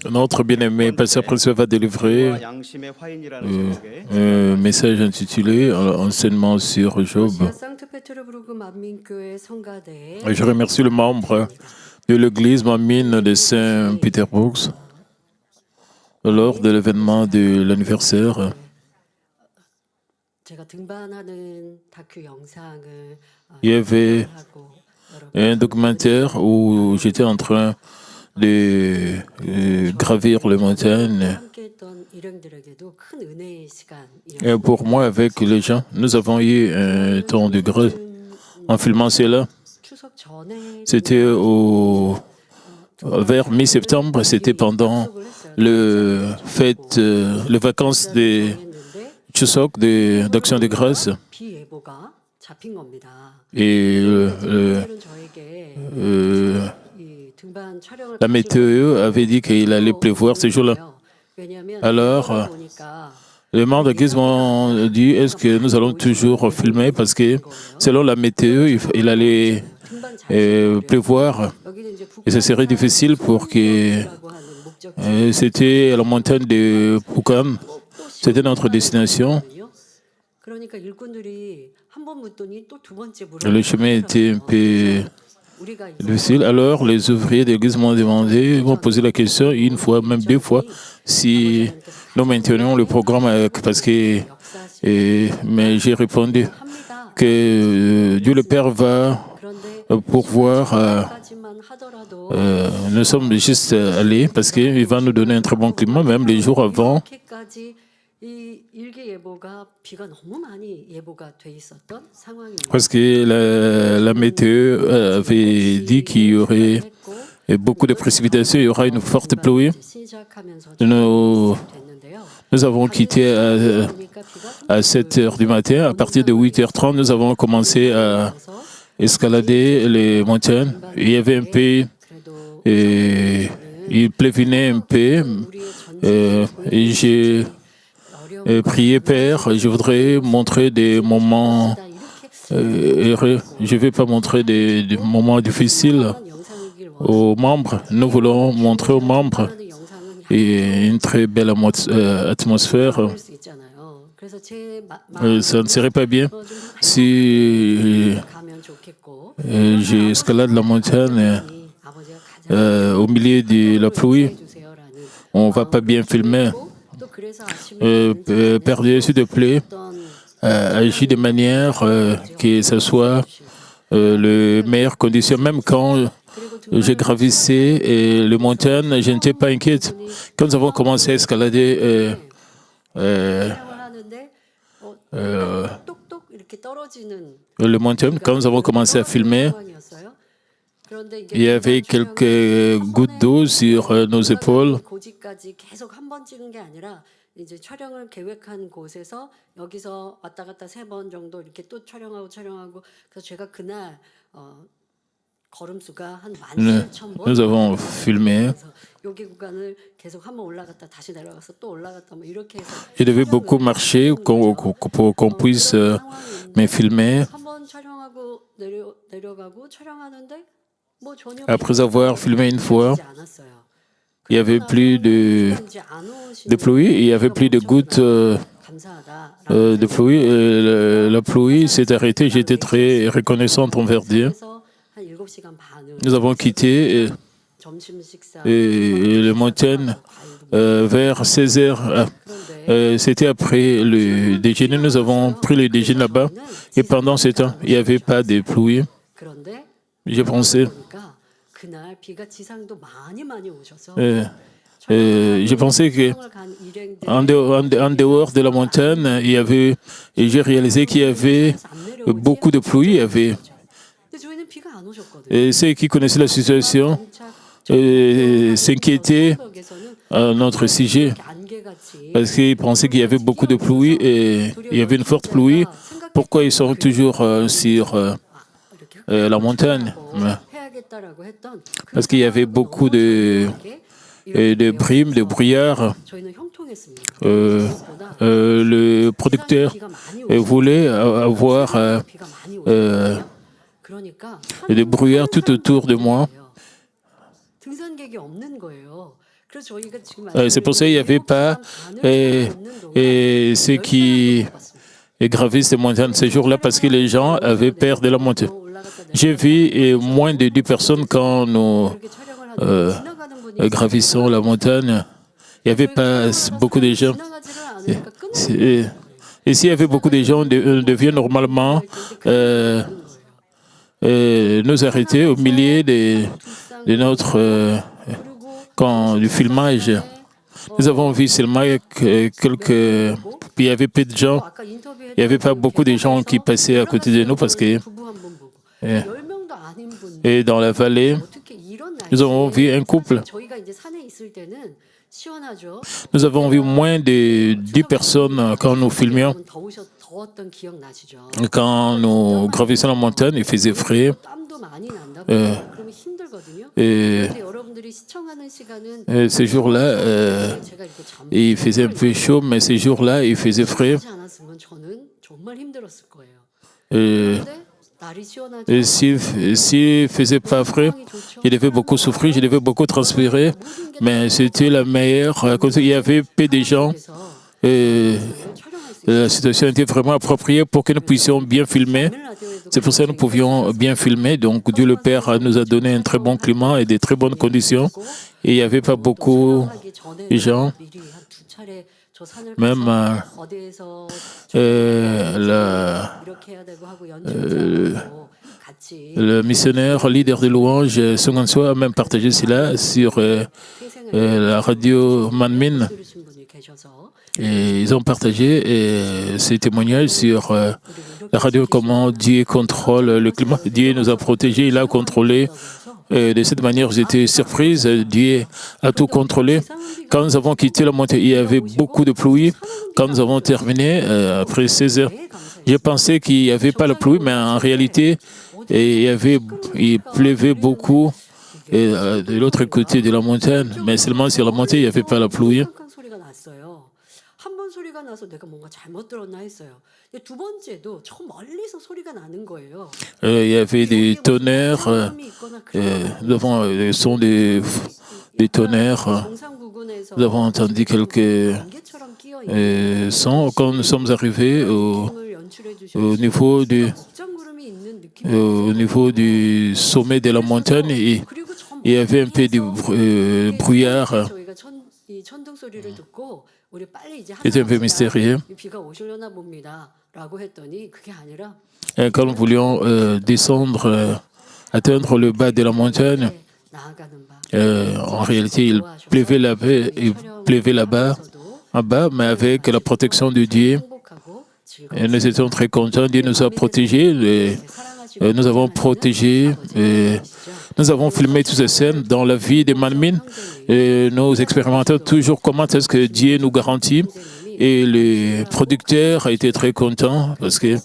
Notre bien-aimé pasteur François va délivrer un message intitulé Enseignement sur Job. Et je remercie le membre de l'église Manmin de Saint-Pétersbourg lors de l'événement de l'anniversaire. Il y avait un documentaire où j'étais en train de gravir les montagnes. Et pour moi, avec les gens, nous avons eu un temps de grâce en filmant cela. C'était vers mi-septembre, c'était pendant les vacances de Chuseok, d'Action de grâce. Et la météo avait dit qu'il allait pleuvoir ce jour-là. Alors, les membres de l'église m'ont dit, est-ce que nous allons toujours filmer? Parce que selon la météo, il allait pleuvoir. Et ce serait difficile pour que... c'était à la montagne de Pukan. C'était notre destination. Le chemin était un peu difficile. Alors, les ouvriers de l'église m'ont posé la question une fois, même deux fois, si nous maintenions le programme mais j'ai répondu que Dieu le Père va pourvoir. Nous sommes juste allés parce qu'il va nous donner un très bon climat, même les jours avant. Parce que la météo avait dit qu'il y aurait beaucoup de précipitations, il y aura une forte pluie. Nous avons quitté à 7 h du matin. À partir de 8 h 30, nous avons commencé à escalader les montagnes. Il y avait un peu, il pleuvinait un peu. Et j'ai prié, Père, je voudrais montrer des moments heureux. Je ne vais pas montrer des moments difficiles aux membres. Nous voulons montrer aux membres une très belle atmosphère. Ça ne serait pas bien si j'escalade la montagne au milieu de la pluie. On ne va pas bien filmer. Père Dieu, s'il te plaît, agis de manière que ce soit les meilleures conditions. Même quand je gravissais les montagnes, je n'étais pas inquiète. Quand nous avons commencé à escalader les montagnes, quand nous avons commencé à filmer, il y avait quelques gouttes d'eau sur nos épaules. Nous avons filmé. Je devais beaucoup marcher pour qu'on puisse me filmer. Après avoir filmé une fois, il n'y avait plus de pluie, il n'y avait plus de gouttes de pluie. La pluie s'est arrêtée, j'étais très reconnaissante envers Dieu. Nous avons quitté les montagnes vers 16 h. C'était après le déjeuner. Nous avons pris le déjeuner là-bas. Et pendant ce temps, il n'y avait pas de pluie. Je pensais qu'en dehors de la montagne, il y avait, et j'ai réalisé qu'il y avait beaucoup de pluie. Et ceux qui connaissaient la situation s'inquiétaient à notre sujet parce qu'ils pensaient qu'il y avait beaucoup de pluie et il y avait une forte pluie. Pourquoi ils sont toujours sur la montagne? Parce qu'il y avait beaucoup de brume, de brouillard. Le producteur voulait avoir des brouillards tout autour de moi. C'est pour ça qu'il n'y avait pas ceux qui gravissent ces montagnes ce jour-là parce que les gens avaient peur de la montée. J'ai vu moins de 10 personnes quand nous gravissons la montagne. Il n'y avait pas beaucoup de gens. Et s'il y avait beaucoup de gens, on devait normalement nous arrêter au milieu de notre du filmage. Nous avons vu seulement quelques... Il y avait peu de gens. Il n'y avait pas beaucoup de gens qui passaient à côté de nous parce que et dans la vallée, nous avons vu un couple. Nous avons vu moins de 10 personnes quand nous filmions. Quand nous gravissions la montagne, il faisait frais. Et ces jours-là, il faisait un peu chaud, mais ces jours-là, il faisait frais. Et s'il ne faisait pas frais, je devais beaucoup souffrir, je devais beaucoup transpirer, mais c'était la meilleure. Il y avait peu de gens. La situation était vraiment appropriée pour que nous puissions bien filmer. C'est pour ça que nous pouvions bien filmer. Donc, Dieu le Père nous a donné un très bon climat et de très bonnes conditions. Et il n'y avait pas beaucoup de gens. Même le missionnaire, leader de louange, Songanso, a même partagé cela sur la radio Manmin. Et ils ont partagé ces témoignages sur la radio, comment Dieu contrôle le climat. Dieu nous a protégés, il a contrôlé. De cette manière, j'étais surprise. Dieu a tout contrôlé. Quand nous avons quitté la montée, il y avait beaucoup de pluie. Quand nous avons terminé, après 16 heures, j'ai pensé qu'il n'y avait pas la pluie, mais en réalité, il pleuvait beaucoup de l'autre côté de la montagne. Mais seulement sur la montée, il n'y avait pas la pluie. Il y avait des tonnerres, nous avons le son des tonnerres, nous avons entendu quelques sons quand nous sommes arrivés au niveau du sommet de la montagne. Et il y avait un peu de brouillard. C'était un peu mystérieux. Et quand nous voulions descendre, atteindre le bas de la montagne, en réalité, il pleuvait là-bas, en bas, mais avec la protection de Dieu. Et nous étions très contents. Dieu nous a protégés. Nous avons protégé. Nous avons filmé toutes ces scènes dans la vie de Manmin. Nous expérimentons toujours comment est-ce que Dieu nous garantit. Et le producteur a été très content parce que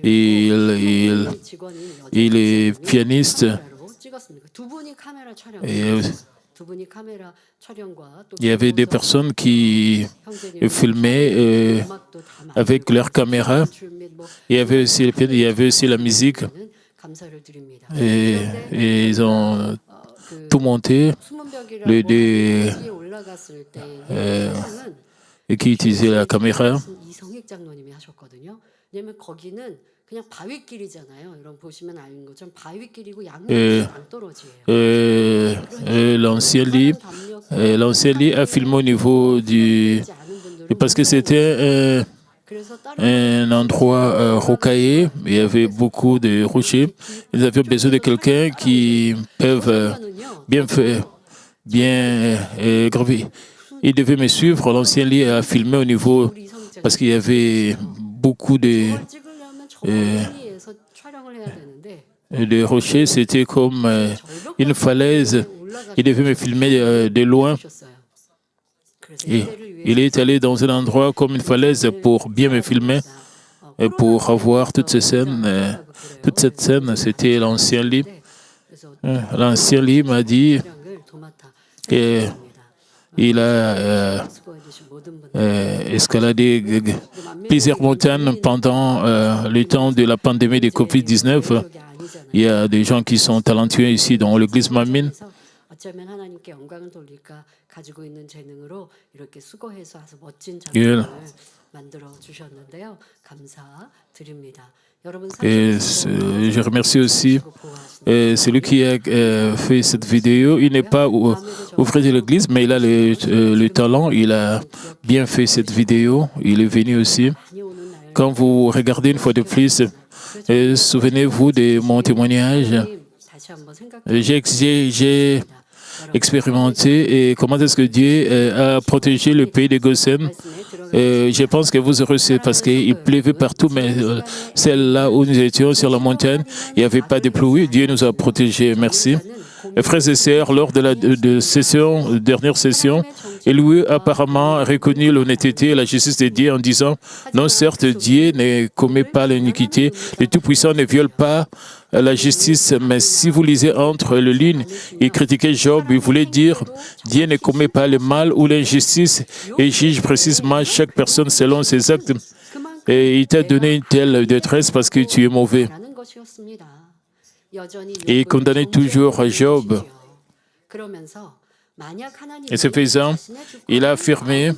il est pianiste. Et il y avait des personnes qui filmaient avec leur caméra. Il y avait aussi la musique. Et ils ont tout monté. Et qui utilisait la caméra. L'ancien lit a filmé au niveau du... Parce que c'était un endroit rocaillé, il y avait beaucoup de rochers. Ils avaient besoin de quelqu'un qui peuvent bien gravir. Il devait me suivre. L'ancien lit a filmé au niveau... Parce qu'il y avait beaucoup de rochers, c'était comme une falaise. Il devait me filmer de loin. Et il est allé dans un endroit comme une falaise pour bien me filmer et pour avoir toutes ces scènes. Toute cette scène, c'était l'ancien lit. L'ancien lit m'a dit qu'il a escaladé plusieurs montagnes pendant le temps de la pandémie de Covid-19. Il y a des gens qui sont talentueux ici dans l'église Mamine. Et je remercie aussi celui qui a fait cette vidéo. Il n'est pas ouvrier de l'église, mais il a le talent. Il a bien fait cette vidéo. Il est venu aussi. Quand vous regardez une fois de plus, souvenez-vous de mon témoignage. J'ai expérimenté et comment est-ce que Dieu a protégé le pays de Goshen. Je pense que vous aurez reçu parce qu'il pleuvait partout, mais celle-là où nous étions sur la montagne, il n'y avait pas de pluie. Dieu nous a protégés. Merci. Frères et sœurs, lors de la dernière session, Élie apparemment a reconnu l'honnêteté et la justice de Dieu en disant « Non, certes, Dieu ne commet pas l'iniquité, le Tout-Puissant ne viole pas la justice, mais si vous lisez entre les lignes et critiquez Job, il voulait dire « Dieu ne commet pas le mal ou l'injustice et juge précisément chaque personne selon ses actes. Et il t'a donné une telle détresse parce que tu es mauvais. » Et il condamnait toujours Job. Et ce faisant, il a affirmé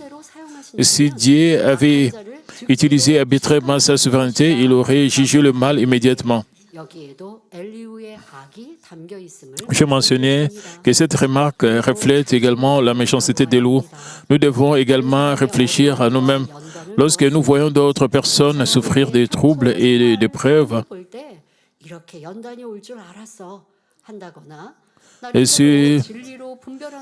si Dieu avait utilisé arbitrairement sa souveraineté, il aurait jugé le mal immédiatement. Je mentionnais que cette remarque reflète également la méchanceté des loups. Nous devons également réfléchir à nous-mêmes. Lorsque nous voyons d'autres personnes souffrir des troubles et des épreuves, et si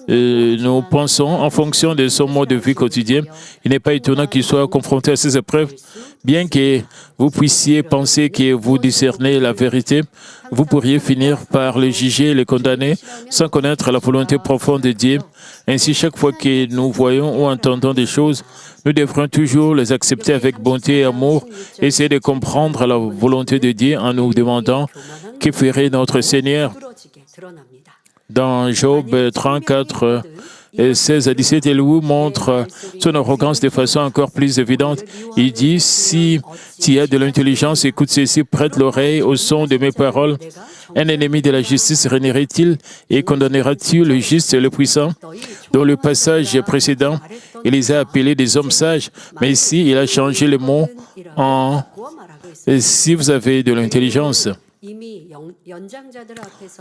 nous pensons en fonction de son mode de vie quotidien, il n'est pas étonnant qu'il soit confronté à ces épreuves. Bien que vous puissiez penser que vous discernez la vérité, vous pourriez finir par les juger et les condamner sans connaître la volonté profonde de Dieu. Ainsi, chaque fois que nous voyons ou entendons des choses, nous devrons toujours les accepter avec bonté et amour, essayer de comprendre la volonté de Dieu en nous demandant que ferait notre Seigneur. Dans Job 34, 16 à 17, Élie montre son arrogance de façon encore plus évidente. Il dit, si tu as de l'intelligence, écoute ceci, prête l'oreille au son de mes paroles. Un ennemi de la justice régnerait-il et condamnera-t-il le juste et le puissant? Dans le passage précédent, il les a appelés des hommes sages, mais ici, il a changé le mot en « si vous avez de l'intelligence ».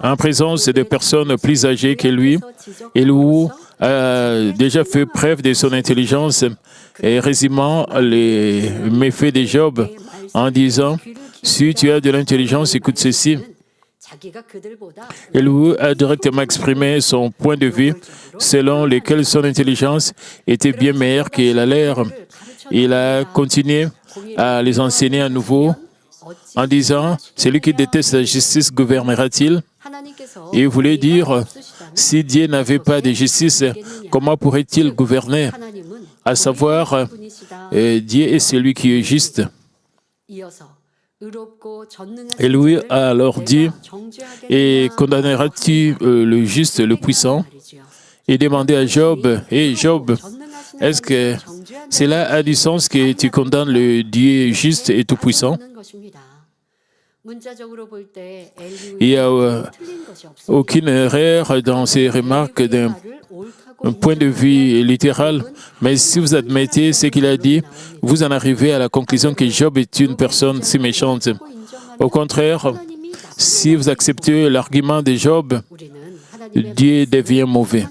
En présence de personnes plus âgées que lui, Élie a déjà fait preuve de son intelligence et résumant les méfaits de Job en disant « Si tu as de l'intelligence, écoute ceci ». Élie a directement exprimé son point de vue selon lequel son intelligence était bien meilleure que la leur. Il a continué à les enseigner à nouveau en disant « Celui qui déteste la justice gouvernera-t-il » Et il voulait dire « Si Dieu n'avait pas de justice, comment pourrait-il gouverner ?» À savoir, Dieu est celui qui est juste. Élie a alors dit « Et condamnera-t-il le juste, le puissant ?» Et demandait à Job « Hé Job, est-ce que cela a du sens que tu condamnes le Dieu juste et tout-puissant ?» Il n'y a aucune erreur dans ces remarques d'un point de vue littéral, mais si vous admettez ce qu'il a dit, vous en arrivez à la conclusion que Job est une personne si méchante. Au contraire, si vous acceptez l'argument de Job, Dieu devient mauvais.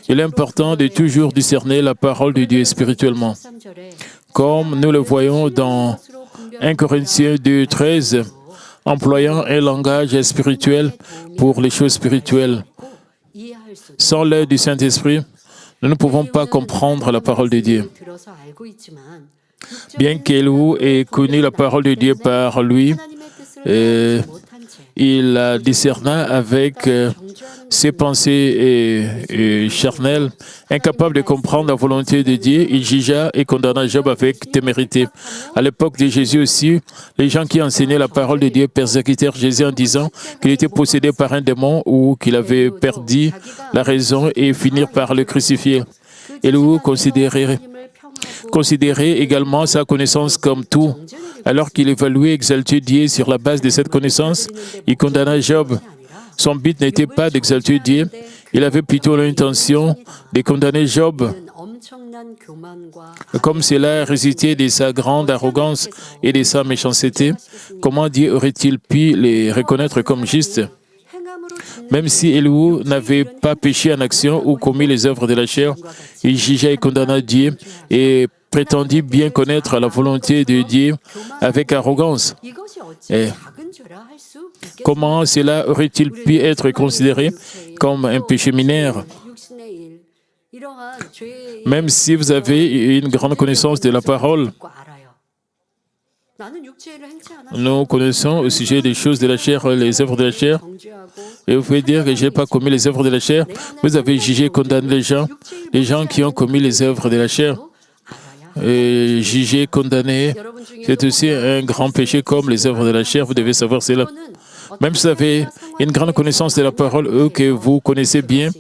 Il est important de toujours discerner la parole de Dieu spirituellement. Comme nous le voyons dans 1 Corinthiens 2, 13, employant un langage spirituel pour les choses spirituelles. Sans l'aide du Saint-Esprit, nous ne pouvons pas comprendre la parole de Dieu. Bien qu'Élie ait connu la parole de Dieu par lui, il la discerna avec ses pensées charnelles. Incapable de comprendre la volonté de Dieu, il jugea et condamna Job avec témérité. À l'époque de Jésus aussi, les gens qui enseignaient la parole de Dieu persécutèrent Jésus en disant qu'il était possédé par un démon ou qu'il avait perdu la raison et finirent par le crucifier. Élie considérait considérait également sa connaissance comme tout. Alors qu'il évaluait, exaltait Dieu sur la base de cette connaissance, il condamna Job. Son but n'était pas d'exalter Dieu, il avait plutôt l'intention de condamner Job. Comme cela résultait de sa grande arrogance et de sa méchanceté, comment Dieu aurait-il pu les reconnaître comme justes? Même si Élihu n'avait pas péché en action ou commis les œuvres de la chair, il jugea et condamna Dieu et prétendit bien connaître la volonté de Dieu avec arrogance. Et comment cela aurait-il pu être considéré comme un péché mineur? Même si vous avez une grande connaissance de la parole, nous connaissons au sujet des choses de la chair, les œuvres de la chair, et vous pouvez dire que je n'ai pas commis les œuvres de la chair. Vous avez jugé et condamné les gens qui ont commis les œuvres de la chair. Et juger, condamner, c'est aussi un grand péché comme les œuvres de la chair, vous devez savoir cela. Même si vous avez une grande connaissance de la parole, eux que vous connaissez bien,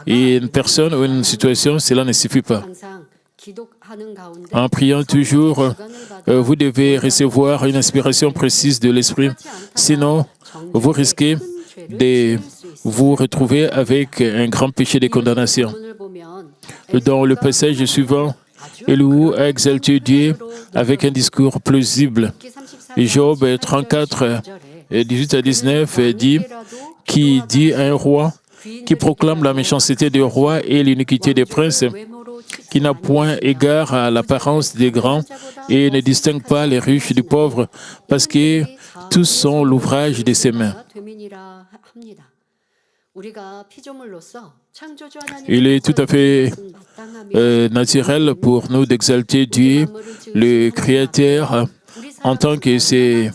et une personne ou une situation, cela ne suffit pas. En priant toujours, vous devez recevoir une inspiration précise de l'Esprit. Sinon, vous risquez de vous retrouver avec un grand péché de condamnation. Dans le passage suivant, Élihu a exalté Dieu avec un discours plausible. Job 34, 18 à 19 dit « Qui dit à un roi, qui proclame la méchanceté des rois et l'iniquité des princes, qui n'a point égard à l'apparence des grands et ne distingue pas les riches du pauvre, parce que tous sont l'ouvrage de ses mains. » Il est tout à fait naturel pour nous d'exalter Dieu, le Créateur, en tant que c'est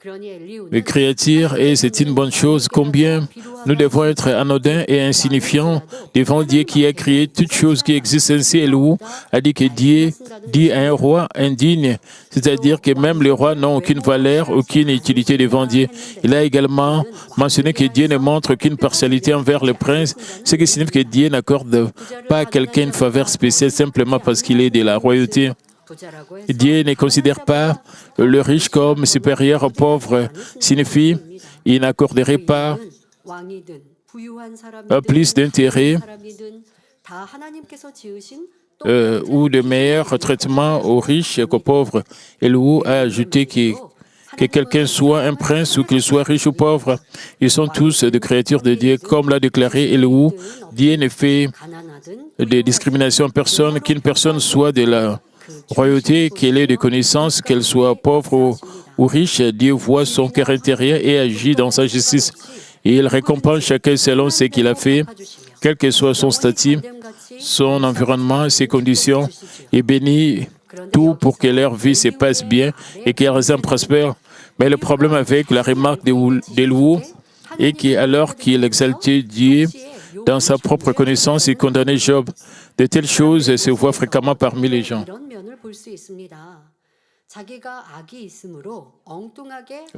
le Créateur, et c'est une bonne chose. Combien nous devons être anodins et insignifiants devant Dieu qui a créé toutes choses qui existent. Ainsi, Élihu a dit que Dieu dit à un roi indigne, c'est-à-dire que même les rois n'ont aucune valeur, aucune utilité devant Dieu. Il a également mentionné que Dieu ne montre aucune partialité envers le prince, ce qui signifie que Dieu n'accorde pas à quelqu'un une faveur spéciale simplement parce qu'il est de la royauté. Dieu ne considère pas le riche comme supérieur au pauvre. Signifie, il n'accorderait pas plus d'intérêt ou de meilleur traitement aux riches qu'aux pauvres. Élihu a ajouté que quelqu'un soit un prince ou qu'il soit riche ou pauvre, ils sont tous des créatures de Dieu. Comme l'a déclaré Élihu, Dieu ne fait de discrimination à personne, qu'une personne soit de la royauté, qu'elle ait des connaissances, qu'elle soit pauvre ou riche. Dieu voit son cœur intérieur et agit dans sa justice. Et il récompense chacun selon ce qu'il a fait, quel que soit son statut, son environnement, ses conditions, et bénit tout pour que leur vie se passe bien et qu'elles en prospèrent. Mais le problème avec la remarque d'Élihu est qu'alors qu'il exaltait Dieu dans sa propre connaissance, il condamnait Job. De telles choses se voient fréquemment parmi les gens.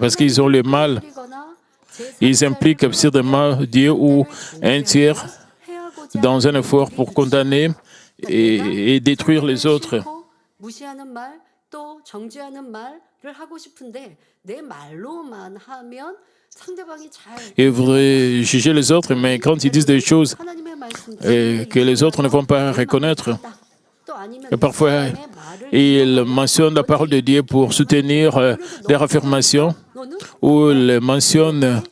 Parce qu'ils ont le mal, ils impliquent absurdement Dieu ou un tiers dans un effort pour condamner et détruire les autres. Ils voudraient juger les autres, mais quand ils disent des choses que les autres ne vont pas reconnaître, et parfois ils mentionnent la parole de Dieu pour soutenir des affirmations, ou ils mentionnent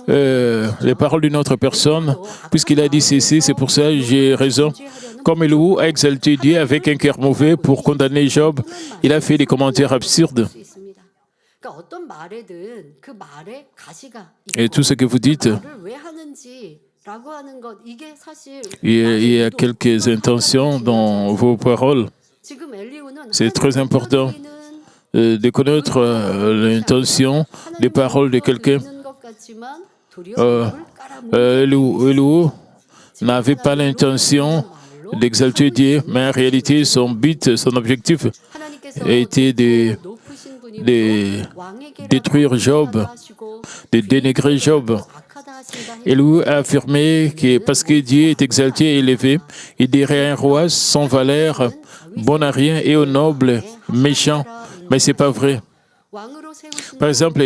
les paroles d'une autre personne, puisqu'il a dit ceci, c'est pour ça que j'ai raison. Comme Élihu a exalté Dieu avec un cœur mauvais pour condamner Job, il a fait des commentaires absurdes. Et tout ce que vous dites, il y a quelques intentions dans vos paroles. C'est très important de connaître l'intention des paroles de quelqu'un. Élihu n'avait pas l'intention d'exalter Dieu, mais en réalité, son but, son objectif était de détruire Job, de dénigrer Job. Élie a affirmé que parce que Dieu est exalté et élevé, il dirait à un roi sans valeur, bon à rien, et au noble, méchant. Mais ce n'est pas vrai. Par exemple,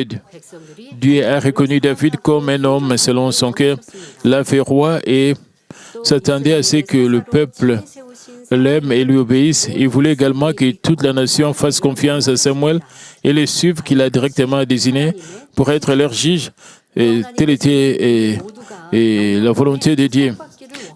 Dieu a reconnu David comme un homme selon son cœur, l'a fait roi et s'attendait à ce que le peuple l'aime et lui obéisse. Il voulait également que toute la nation fasse confiance à Samuel et le suive qu'il a directement désigné pour être leur juge. Et telle était la volonté de Dieu.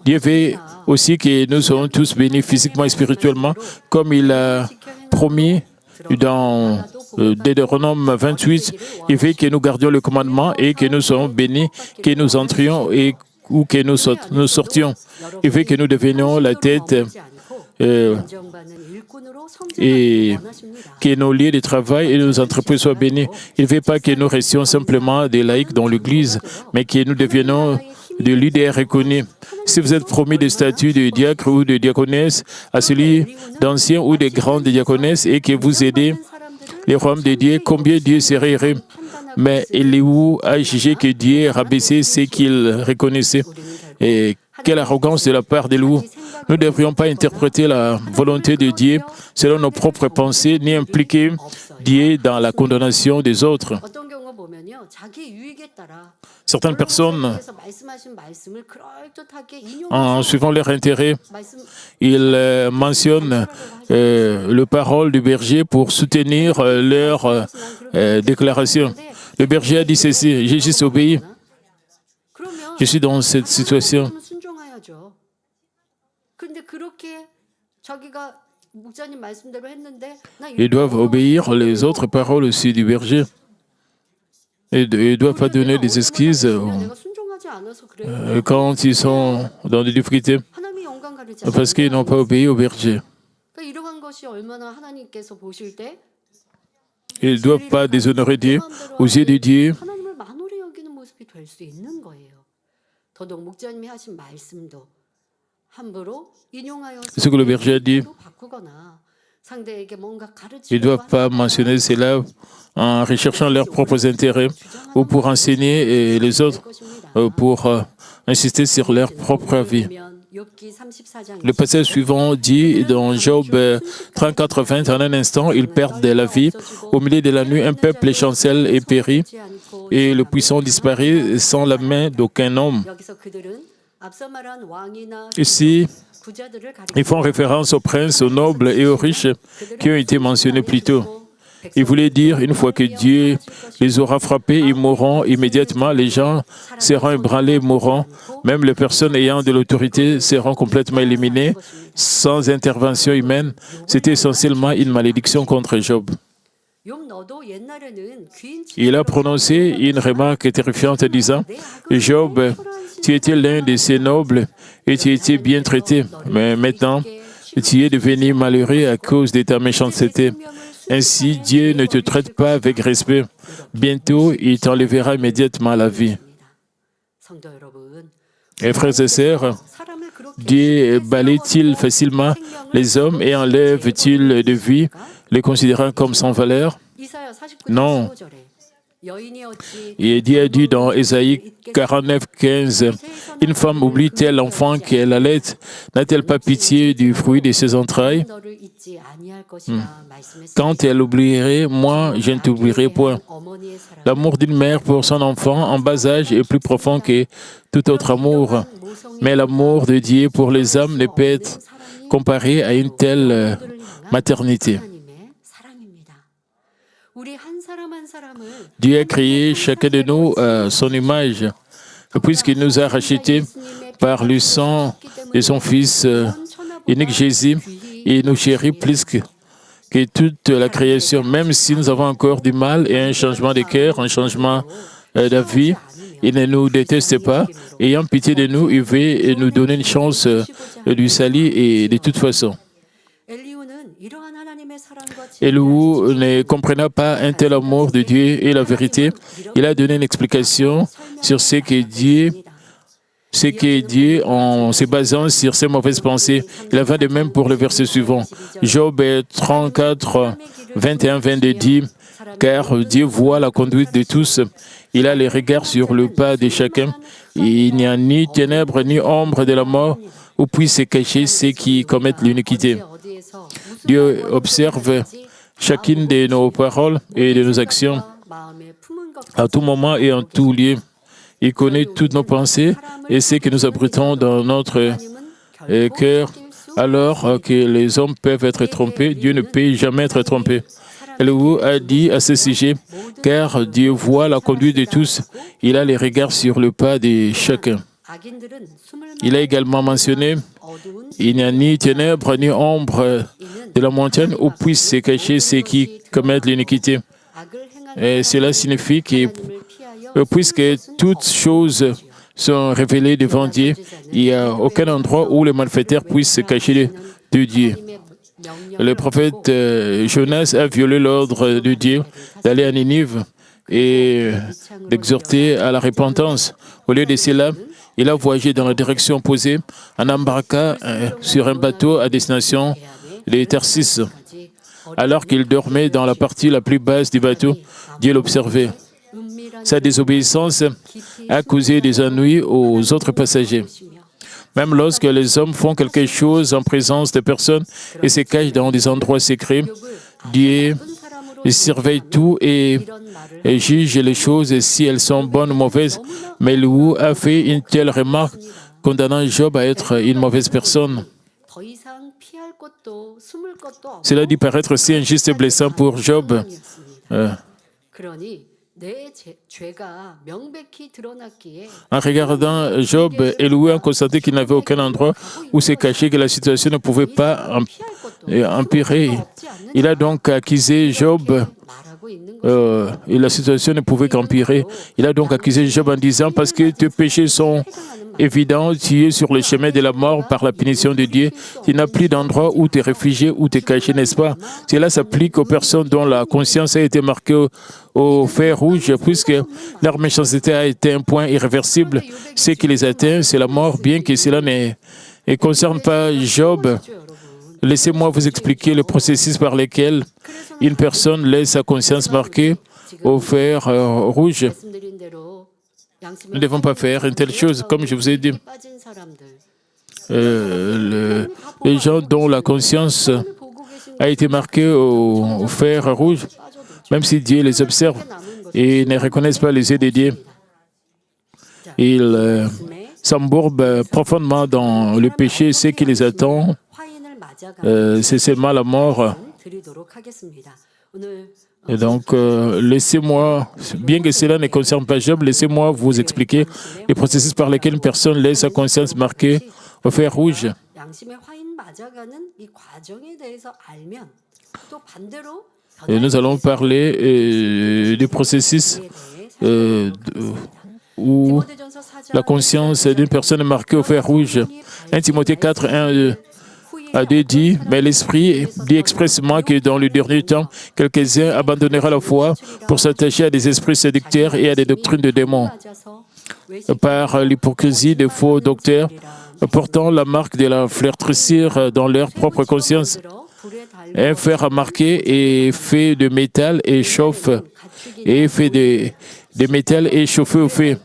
Dieu veut aussi que nous soyons tous bénis physiquement et spirituellement, comme il a promis dans Deutéronome 28. Il veut que nous gardions le commandement et que nous soyons bénis, que nous entrions ou que nous sortions. Il veut que nous devenions la tête et que nos lieux de travail et nos entreprises soient bénis. Il ne veut pas que nous restions simplement des laïcs dans l'Église, mais que nous devenions des leaders reconnus. Si vous êtes promis des statuts de diacre ou de diaconesse à celui d'anciens ou de grandes diaconesses et que vous aidez les royaumes de Dieu, combien Dieu serait heureux. Mais Élie a jugé que Dieu rabaissait ce qu'il reconnaissait. Et quelle arrogance de la part d'Élie. Nous ne devrions pas interpréter la volonté de Dieu selon nos propres pensées, ni impliquer Dieu dans la condamnation des autres. Certaines personnes, en suivant leur intérêt, ils mentionnent le parole du berger pour soutenir leur déclaration. Le berger a dit ceci, j'ai juste obéi. Je suis dans cette situation. Ils doivent obéir les autres paroles aussi du berger. Ils ne doivent pas donner des excuses quand ils sont dans des difficultés parce qu'ils n'ont pas obéi au berger. Ils ne doivent pas déshonorer Dieu aux yeux de Dieu. Ce que le berger a dit, ils ne doivent pas mentionner cela en recherchant leurs propres intérêts ou pour enseigner les autres, pour insister sur leur propre avis. Le passage suivant dit dans Job 34:20, en un instant, ils perdent la vie. Au milieu de la nuit, un peuple chancelle et périt, et le puissant disparaît sans la main d'aucun homme. Ici, ils font référence aux princes, aux nobles et aux riches qui ont été mentionnés plus tôt. Il voulait dire, une fois que Dieu les aura frappés, ils mourront immédiatement. Les gens seront ébranlés, mourront. Même les personnes ayant de l'autorité seront complètement éliminées, sans intervention humaine. C'était essentiellement une malédiction contre Job. Il a prononcé une remarque terrifiante disant, « Job, tu étais l'un de ces nobles et tu étais bien traité, mais maintenant, tu es devenu malheureux à cause de ta méchanceté. Ainsi, Dieu ne te traite pas avec respect. Bientôt, il t'enlèvera immédiatement la vie. » Et frères et sœurs, Dieu balaye-t-il facilement les hommes et enlève-t-il de vie, les considérant comme sans valeur? Non. Et Dieu a dit dans Ésaïe 49:15, « Une femme oublie-t-elle l'enfant qu'elle allait? N'a-t-elle pas pitié du fruit de ses entrailles? Quand elle oublierait, moi, je ne t'oublierai point. » L'amour d'une mère pour son enfant en bas âge est plus profond que tout autre amour. Mais l'amour de Dieu pour les âmes ne peut être comparé à une telle maternité. Dieu a créé chacun de nous à son image, puisqu'il nous a rachetés par le sang de son Fils unique Jésus, et il nous chérit plus que toute la création, même si nous avons encore du mal et un changement de cœur, un changement d'avis. Il ne nous déteste pas. Ayant pitié de nous, il veut nous donner une chance du salut et de toute façon. Élie ne comprenant pas un tel amour de Dieu et la vérité, il a donné une explication sur ce qu'est Dieu en se basant sur ses mauvaises pensées. Il en va de même pour le verset suivant. Job 34, 21-22 dit, car Dieu voit la conduite de tous. Il a les regards sur le pas de chacun. Il n'y a ni ténèbres ni ombre de la mort où puissent se cacher ceux qui commettent l'iniquité. Dieu observe chacune de nos paroles et de nos actions à tout moment et en tout lieu. Il connaît toutes nos pensées et ce que nous abritons dans notre cœur. Alors que les hommes peuvent être trompés, Dieu ne peut jamais être trompé. Elihu a dit à ce sujet, car Dieu voit la conduite de tous, il a les regards sur le pas de chacun. Il a également mentionné, il n'y a ni ténèbres ni ombre de la montagne où puissent se cacher ceux qui commettent l'iniquité. Et cela signifie que puisque toutes choses sont révélées devant Dieu, il n'y a aucun endroit où les malfaiteurs puissent se cacher de Dieu. Le prophète Jonas a violé l'ordre de Dieu d'aller à Ninive et d'exhorter à la repentance. Au lieu de cela, il a voyagé dans la direction opposée en embarquant sur un bateau à destination de Tarsis. Alors qu'il dormait dans la partie la plus basse du bateau, Dieu l'observait. Sa désobéissance a causé des ennuis aux autres passagers. Même lorsque les hommes font quelque chose en présence de personnes et se cachent dans des endroits secrets, Dieu surveille tout et juge les choses si elles sont bonnes ou mauvaises. Mais Elihu a fait une telle remarque condamnant Job à être une mauvaise personne. Cela dit paraître si injuste et blessant pour Job. En regardant Job, Elihu a constaté qu'il n'avait aucun endroit où se cacher, que la situation ne pouvait pas empirer. Il a donc accusé Job, et la situation ne pouvait qu'empirer. Il a donc accusé Job en disant, parce que tes péchés sont évidents, tu es sur le chemin de la mort par la punition de Dieu. Tu n'as plus d'endroit où te réfugier, où te cacher, n'est-ce pas? Cela s'applique aux personnes dont la conscience a été marquée au fer rouge, puisque leur méchanceté a été un point irréversible. Ce qui les atteint, c'est la mort, bien que cela ne concerne pas Job. Laissez-moi vous expliquer le processus par lequel une personne laisse sa conscience marquée au fer rouge. Nous ne devons pas faire une telle chose, comme je vous ai dit. Les gens dont la conscience a été marquée au fer rouge, même si Dieu les observe et ne reconnaissent pas les yeux de Dieu, ils s'embourbent profondément dans le péché. Ce qui les attend, c'est seulement la mort. Et donc, laissez-moi, bien que cela ne concerne pas Job, laissez-moi vous expliquer les processus par lesquels une personne laisse sa conscience marquée au fer rouge. Et nous allons parler du processus où la conscience d'une personne est marquée au fer rouge. 1 Timothée 4, 1 à 2 dit, mais l'Esprit dit expressément que dans le dernier temps, quelques-uns abandonneront la foi pour s'attacher à des esprits séducteurs et à des doctrines de démons. Par l'hypocrisie des faux docteurs, portant la marque de la flétrissure dans leur propre conscience. Un fer marqué est fait de métal et chauffe, et fait de métal et chauffé au feu.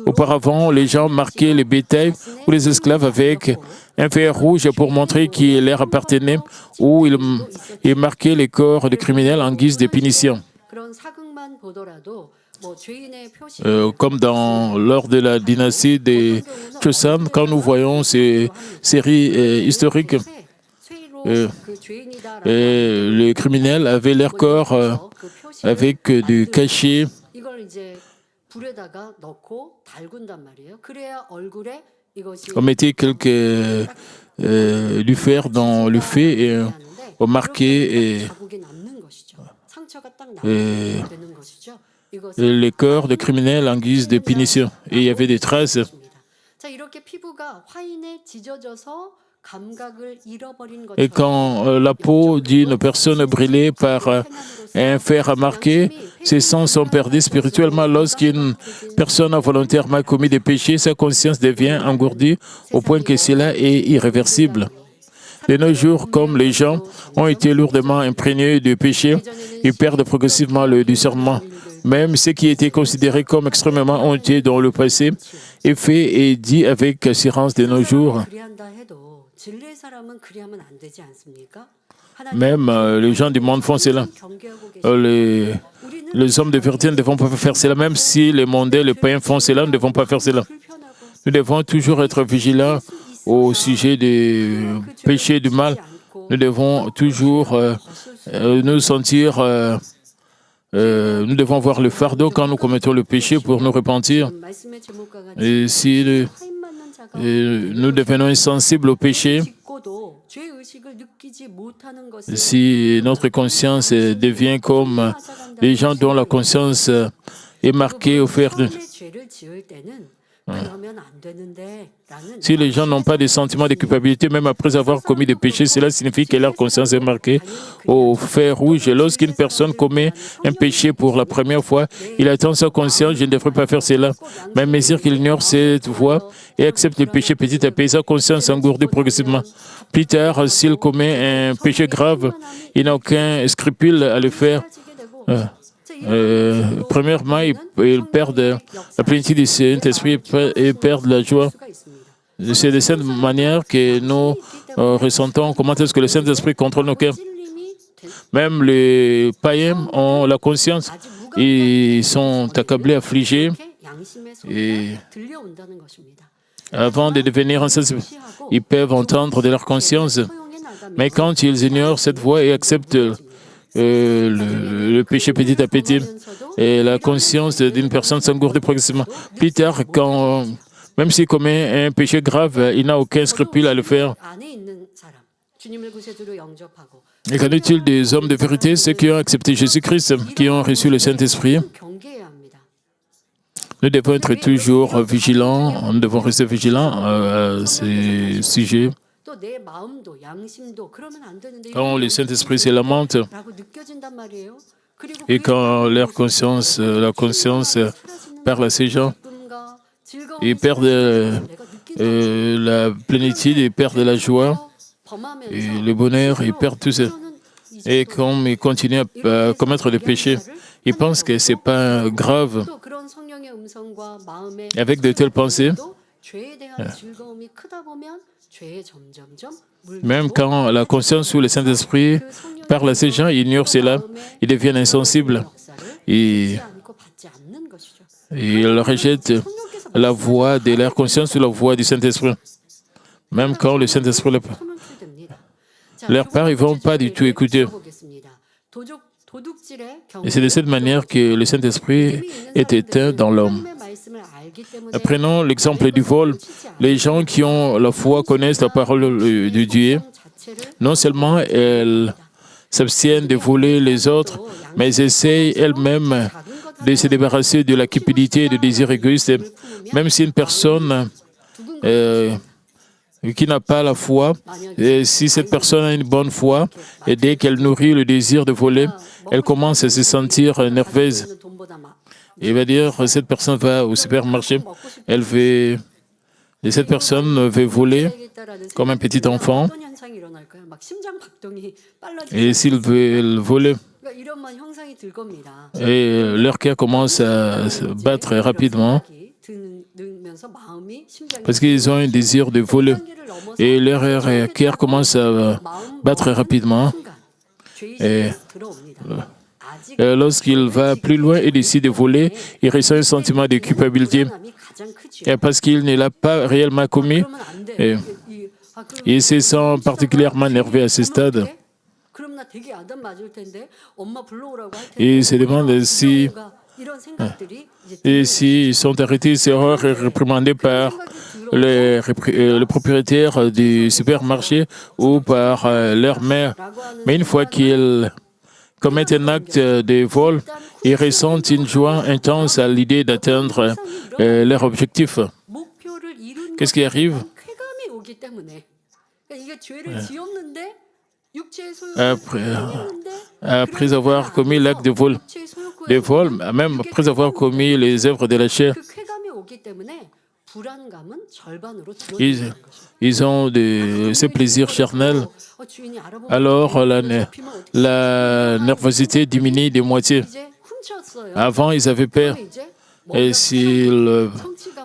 Auparavant, les gens marquaient les bétails ou les esclaves avec un fer rouge pour montrer qui leur appartenait, ou ils marquaient les corps des criminels en guise de punition. Comme lors de la dynastie des Joseon, quand nous voyons ces séries historiques, les criminels avaient leur corps avec du cachet. On mettait du fer dans le feu et on marquait les corps de criminels en guise de punition. Et il y avait des traces. Et quand la peau d'une personne brûlée par un fer marqué, ses sens sont perdus spirituellement. Lorsqu'une personne a volontairement commis des péchés, sa conscience devient engourdie au point que cela est irréversible. De nos jours, comme les gens ont été lourdement imprégnés de péché, ils perdent progressivement le discernement. Même ce qui était considéré comme extrêmement honteux dans le passé est fait et dit avec assurance de nos jours. Même les gens du monde font cela. Les hommes de vérité ne devront pas faire cela. Même si les mondains, les païens font cela, nous ne devons pas faire cela. Nous devons toujours être vigilants au sujet des péchés du mal. Nous devons toujours nous sentir... nous devons voir le fardeau quand nous commettons le péché pour nous repentir. Et si nous devenons insensibles au péché, si notre conscience devient comme les gens dont la conscience est marquée au fer de... Si les gens n'ont pas de sentiment de culpabilité, même après avoir commis des péchés, cela signifie que leur conscience est marquée au fer rouge. Et lorsqu'une personne commet un péché pour la première fois, il attend sa conscience, je ne devrais pas faire cela. Même mesure qu'il ignore cette voie et accepte le péché petit à petit, sa conscience s'engourdit progressivement. Plus tard, s'il commet un péché grave, il n'a aucun scrupule à le faire. Premièrement, ils perdent la plénitude du Saint-Esprit et perdent la joie. C'est de cette manière que nous ressentons comment est-ce que le Saint-Esprit contrôle nos cœurs. Même les païens ont la conscience. Ils sont accablés, affligés. Et avant de devenir insensibles, ils peuvent entendre de leur conscience. Mais quand ils ignorent cette voie et acceptent le péché petit à petit, et la conscience d'une personne s'engourdit progressivement. Plus tard, même s'il commet un péché grave, il n'a aucun scrupule à le faire. Et qu'en est-il des hommes de vérité, ceux qui ont accepté Jésus-Christ, qui ont reçu le Saint-Esprit? Nous devons être toujours vigilants, nous devons rester vigilants à ces sujets. Quand le Saint-Esprit se lamente et quand la conscience parle à ces gens, ils perdent la plénitude, ils perdent la joie et le bonheur, ils perdent tout ça. Et comme ils continuent à commettre des péchés, ils pensent que ce n'est pas grave. Avec de telles pensées, même quand la conscience ou le Saint-Esprit parle à ces gens, ils ignorent cela, ils deviennent insensibles. Ils rejettent la voix de leur conscience ou la voix du Saint-Esprit. Même quand le Saint-Esprit leur parle, ils ne vont pas du tout écouter. Et c'est de cette manière que le Saint-Esprit est éteint dans l'homme. Prenons l'exemple du vol. Les gens qui ont la foi connaissent la parole de Dieu. Non seulement elles s'abstiennent de voler les autres, mais elles essayent elles-mêmes de se débarrasser de la cupidité et du désir égoïste. Même si une personne qui n'a pas la foi, et si cette personne a une bonne foi, et dès qu'elle nourrit le désir de voler, elle commence à se sentir nerveuse. Il va dire, cette personne va au supermarché, et cette personne veut voler comme un petit enfant. Et s'ils veulent voler, et leur cœur commence à se battre rapidement parce qu'ils ont un désir de voler. Et leur cœur commence à battre rapidement. Et lorsqu'il va plus loin et décide de voler, il ressent un sentiment de culpabilité. Et parce qu'il ne l'a pas réellement commis, et il se sent particulièrement nerveux à ce stade. Et il se demande s'ils sont arrêtés, seront réprimandés par le propriétaire du supermarché ou par leur mère. Mais une fois qu'ils commettent un acte de vol, ils ressentent une joie intense à l'idée d'atteindre leur objectif. Qu'est-ce qui arrive? Après avoir commis l'acte de vol, même après avoir commis les œuvres de la chair, ils ont ces plaisirs charnels. Alors, la nervosité diminue de moitié. Avant, ils avaient peur. Et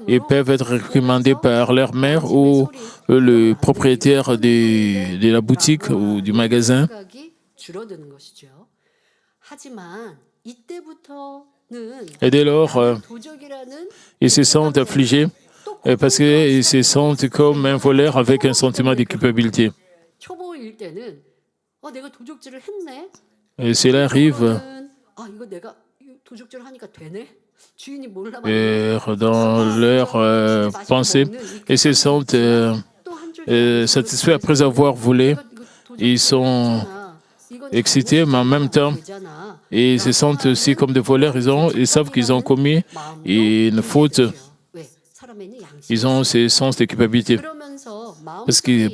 ils peuvent être recommandés par leur mère ou le propriétaire de la boutique ou du magasin. Et dès lors, ils se sentent affligés parce qu'ils se sentent comme un voleur avec un sentiment de culpabilité. Et cela arrive dans leur pensée. Ils se sentent satisfaits après avoir volé. Ils sont excités, mais en même temps, ils se sentent aussi comme des voleurs. Ils savent qu'ils ont commis une faute. Ils ont ce sens de culpabilité.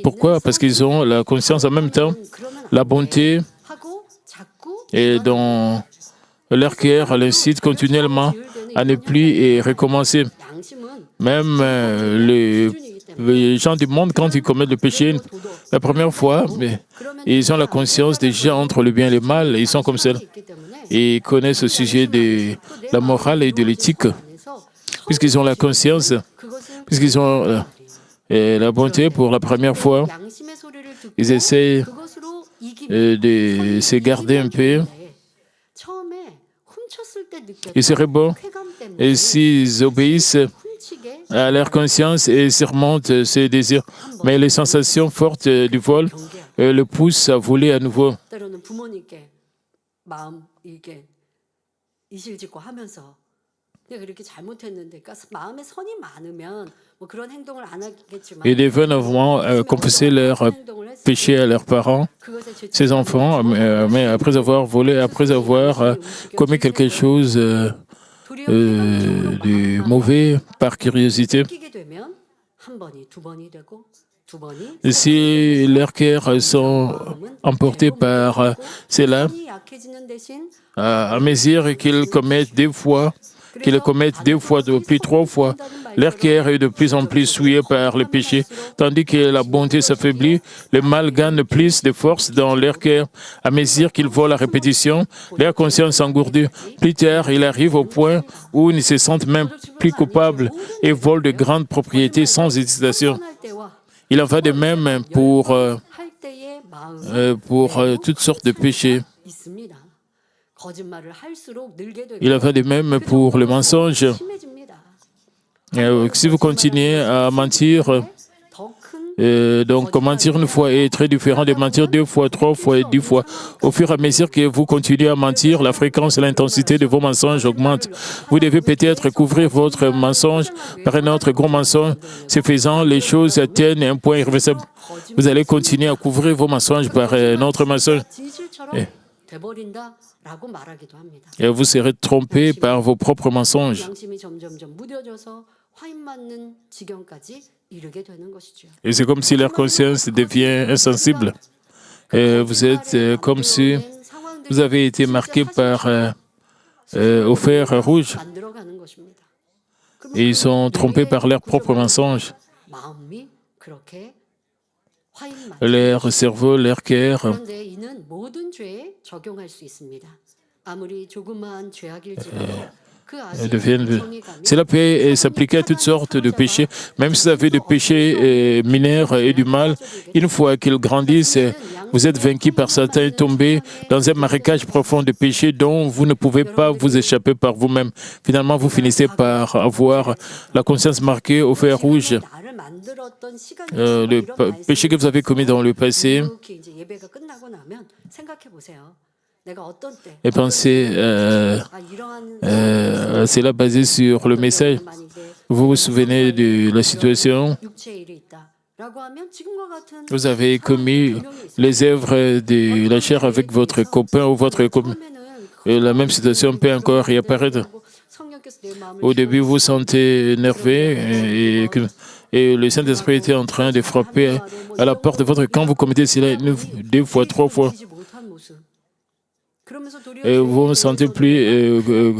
Pourquoi? Parce qu'ils ont la conscience en même temps, la bonté, et dans leur cœur l'incite continuellement à ne plus recommencer. Même les gens du monde, quand ils commettent le péché, la première fois, ils ont la conscience déjà entre le bien et le mal, ils sont comme ça. Ils connaissent le sujet de la morale et de l'éthique. Puisqu'ils ont la conscience, puisqu'ils ont la bonté pour la première fois, ils essaient de se garder un peu. Il serait bon, et s'ils obéissent à leur conscience et surmontent ces désirs. Mais les sensations fortes du vol le poussent à voler à nouveau. Ils devaient confesser leurs péchés à leurs parents, ses enfants, mais après avoir volé, après avoir commis quelque chose de mauvais par curiosité. Et si leurs cœurs sont emportés par cela, à mesure qu'ils commettent des fois, puis 3 fois, leur cœur est de plus en plus souillé par le péché, tandis que la bonté s'affaiblit, le mal gagne plus de force dans leur cœur. À mesure qu'ils volent à répétition, leur conscience s'engourdit. Plus tard, ils arrivent au point où ils ne se sentent même plus coupables et volent de grandes propriétés sans hésitation. Il en va de même pour toutes sortes de péchés. Il en va de même pour le mensonge. Si vous continuez à mentir, donc mentir une fois est très différent de mentir 2 fois, 3 fois et 10 fois. Au fur et à mesure que vous continuez à mentir, la fréquence et l'intensité de vos mensonges augmentent. Vous devez peut-être couvrir votre mensonge par un autre gros mensonge. Ce faisant, les choses atteignent un point irréversible. Vous allez continuer à couvrir vos mensonges par un autre mensonge. Et vous serez trompé par vos propres mensonges. Et c'est comme si leur conscience devient insensible. Et vous êtes comme si vous avez été marqué par au fer rouge. Et ils sont trompés par leurs propres mensonges. Leur cerveau, leur cœur cela peut s'appliquer à toutes sortes de péchés, même si vous avez des péchés mineurs et du mal. Une fois qu'ils grandissent, vous êtes vaincu par Satan et tombé dans un marécage profond de péchés dont vous ne pouvez pas vous échapper par vous-même. Finalement, vous finissez par avoir la conscience marquée au fer rouge. Le péché que vous avez commis dans le passé, et pensez, c'est là basé sur le message. Vous vous souvenez de la situation? Vous avez commis les œuvres de la chair avec votre copain ou votre copine. Et la même situation peut encore y apparaître. Au début, vous vous sentez énervé et le Saint-Esprit était en train de frapper à la porte de votre... Quand vous commettez cela 2 fois, 3 fois, et vous ne vous sentez plus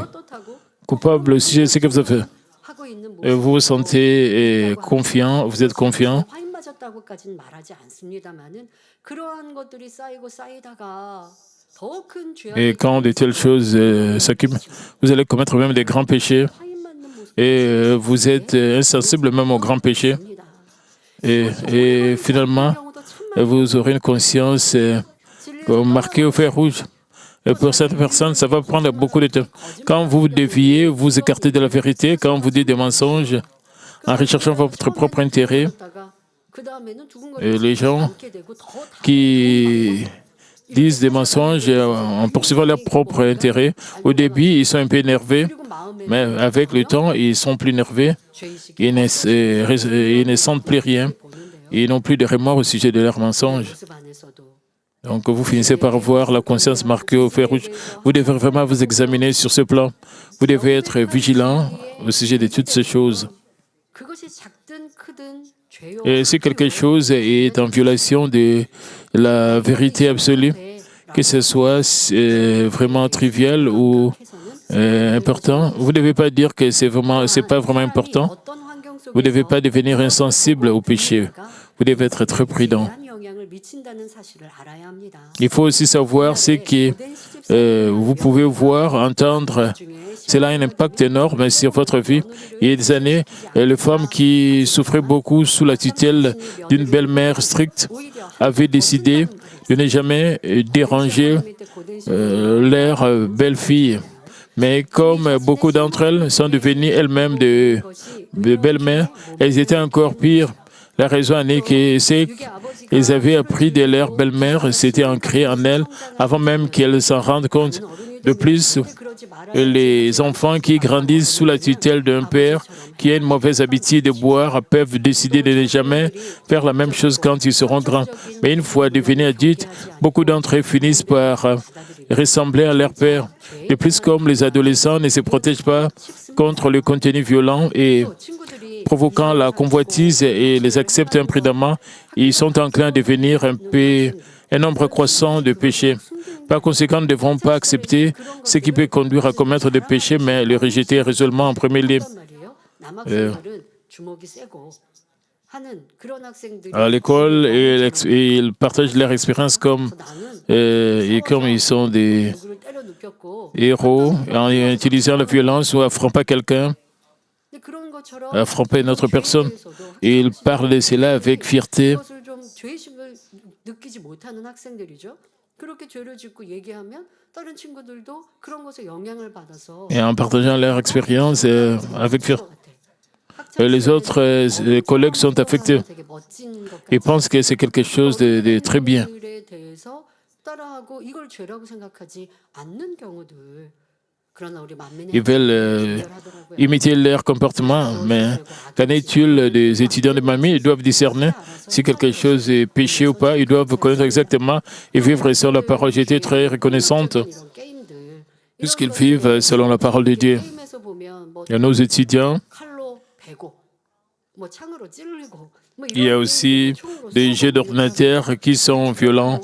coupable au sujet de ce que vous avez fait. vous vous sentez confiant, vous êtes confiant. Et quand de telles choses s'occupent, vous allez commettre même des grands péchés. Et vous êtes insensible même aux grands péchés. Et finalement, vous aurez une conscience marquée au fer rouge. Et pour cette personne, ça va prendre beaucoup de temps. Quand vous déviez, vous écartez de la vérité, quand vous dites des mensonges, en recherchant votre propre intérêt, et les gens qui disent des mensonges en poursuivant leur propre intérêt, au début, ils sont un peu énervés, mais avec le temps, ils sont plus énervés, ils ne sentent plus rien, ils n'ont plus de remords au sujet de leurs mensonges. Donc, vous finissez par avoir la conscience marquée au fer rouge. Vous devez vraiment vous examiner sur ce plan. Vous devez être vigilant au sujet de toutes ces choses. Et si quelque chose est en violation de la vérité absolue, que ce soit vraiment trivial ou important, vous ne devez pas dire que c'est pas vraiment important. Vous ne devez pas devenir insensible au péché. Vous devez être très prudent. Il faut aussi savoir ce que vous pouvez voir, entendre. Cela a un impact énorme sur votre vie. Il y a des années, les femmes qui souffraient beaucoup sous la tutelle d'une belle-mère stricte avaient décidé de ne jamais déranger leur belle-fille. Mais comme beaucoup d'entre elles sont devenues elles-mêmes de belles-mères, elles étaient encore pires. La raison en est qu'elles avaient appris de leur belle-mère, c'était ancré en elles avant même qu'elles s'en rendent compte. De plus, les enfants qui grandissent sous la tutelle d'un père qui a une mauvaise habitude de boire peuvent décider de ne jamais faire la même chose quand ils seront grands. Mais une fois devenus adultes, beaucoup d'entre eux finissent par ressembler à leur père. De plus, comme les adolescents ne se protègent pas contre le contenu violent et provoquant la convoitise et les acceptent imprudemment, ils sont enclins à devenir un nombre croissant de péchés. Par conséquent, nous ne devons pas accepter ce qui peut conduire à commettre des péchés, mais le rejeter résolument en premier lieu. À l'école, ils partagent leur expérience comme ils sont des héros, en utilisant la violence ou en frappant quelqu'un, à frapper une autre personne. Et ils parlent de cela avec fierté. Et en partageant leur expérience avec fierté, les autres collègues sont affectés. Ils pensent que c'est quelque chose de très bien. Ils veulent imiter leur comportement, mais qu'en est-il des étudiants de Mamie? Ils doivent discerner si quelque chose est péché ou pas. Ils doivent connaître exactement et vivre selon la parole. J'étais très reconnaissante puisqu'ils vivent selon la parole de Dieu. Et nos étudiants, il y a aussi des jeux d'ordinateur qui sont violents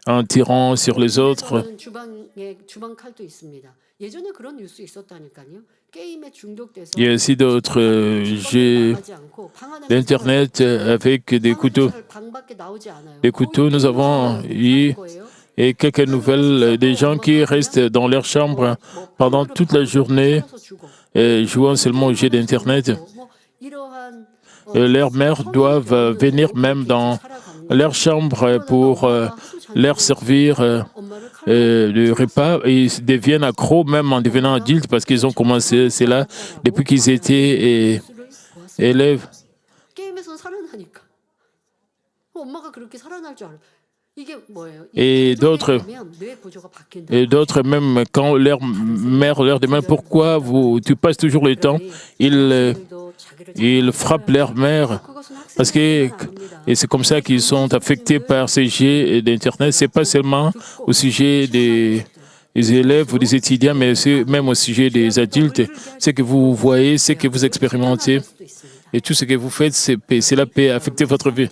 en tirant sur les autres. Il y a aussi d'autres jeux d'Internet avec des couteaux. Des couteaux, nous avons eu quelques nouvelles des gens qui restent dans leur chambre pendant toute la journée, jouant seulement aux jeux d'Internet. Leurs mères doivent venir même dans leur chambre pour leur servir le repas. Et ils deviennent accros même en devenant adultes parce qu'ils ont commencé cela depuis qu'ils étaient élèves. Et d'autres même, quand leur mère leur demande pourquoi tu passes toujours le temps, ils frappent leur mère. Et c'est comme ça qu'ils sont affectés par ces jeux d'Internet. Ce n'est pas seulement au sujet des élèves ou des étudiants, mais même au sujet des adultes. Ce que vous voyez, ce que vous expérimentez et tout ce que vous faites, cela peut affecter votre vie.